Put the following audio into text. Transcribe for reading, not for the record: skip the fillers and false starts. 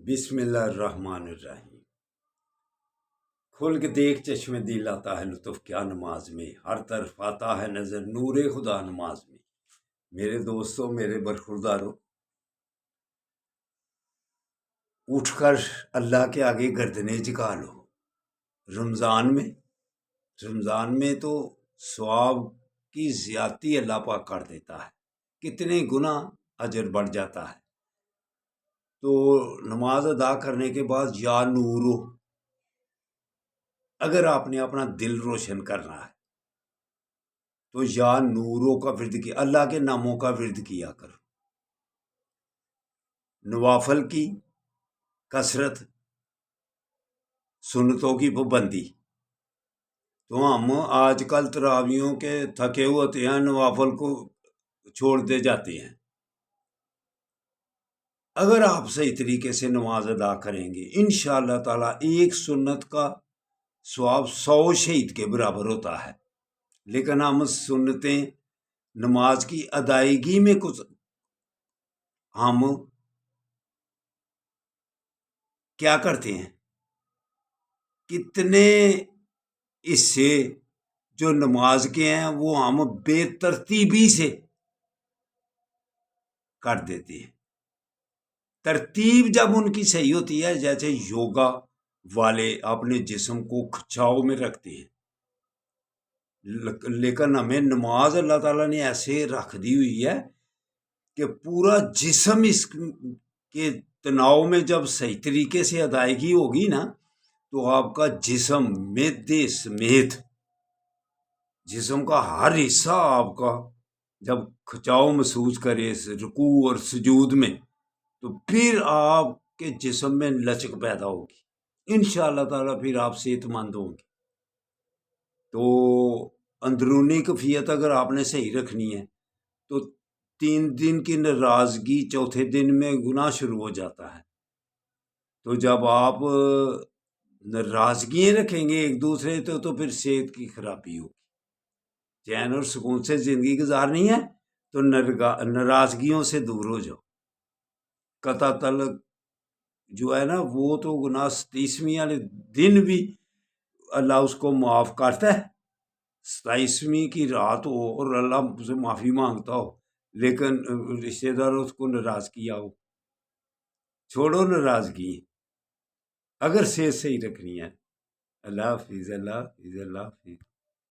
بسم اللہ الرحمن الرحیم۔ کھل کے دیکھ چشم دل آتا ہے لطف کیا نماز میں، ہر طرف آتا ہے نظر نور خدا نماز میں۔ میرے دوستوں، میرے برخورداروں، اٹھ کر اللہ کے آگے گردنیں جھکا لو۔ رمضان میں تو ثواب کی زیادتی اللہ پاک کر دیتا ہے، کتنے گنا اجر بڑھ جاتا ہے۔ تو نماز ادا کرنے کے بعد یا نورو، اگر آپ نے اپنا دل روشن کرنا ہے تو یا نورو کا ورد کیا، اللہ کے ناموں کا ورد کیا کرو۔ نوافل کی کثرت، سنتوں کی پابندی۔ تو ہم آج کل تراویحوں کے تھکے ہوتے ہیں، نوافل کو چھوڑتے جاتے ہیں۔ اگر آپ صحیح طریقے سے نماز ادا کریں گے انشاءاللہ تعالیٰ ایک سنت کا ثواب 100 شہید کے برابر ہوتا ہے۔ لیکن ہم سنتیں نماز کی ادائیگی میں کچھ ہم کیا کرتے ہیں، کتنے حصے جو نماز کے ہیں وہ ہم بے ترتیبی سے کر دیتے ہیں۔ ترتیب جب ان کی صحیح ہوتی ہے، جیسے یوگا والے اپنے جسم کو کھچاؤ میں رکھتے ہیں، لیکن ہمیں نماز اللہ تعالیٰ نے ایسے رکھ دی ہوئی ہے کہ پورا جسم اس کے تناؤ میں جب صحیح طریقے سے ادائیگی ہوگی نا تو آپ کا جسم معدے سمیت جسم کا ہر حصہ آپ کا جب کھچاؤ محسوس کرے رکوع اور سجود میں، تو پھر آپ کے جسم میں لچک پیدا ہوگی انشاءاللہ تعالیٰ، پھر آپ صحت مند ہوں گے۔ تو اندرونی کیفیت اگر آپ نے صحیح رکھنی ہے تو 3 دن کی ناراضگی چوتھے دن میں گناہ شروع ہو جاتا ہے۔ تو جب آپ ناراضگیاں رکھیں گے ایک دوسرے تو پھر صحت کی خرابی ہوگی۔ چین اور سکون سے زندگی گزارنی ہے تو ناراضگیوں سے دور ہو جاؤ۔ قطع تعلق جو ہے نا وہ تو گناہ 27ویں والے دن بھی اللہ اس کو معاف کرتا ہے، 27ویں کی رات ہو اور اللہ سے معافی مانگتا ہو، لیکن رشتے دار اس کو ناراض کیا ہو، چھوڑو ناراضگی اگر صحت صحیح رکھنی ہے۔ اللہ حافظ، اللہ حافظ، اللہ حافظ۔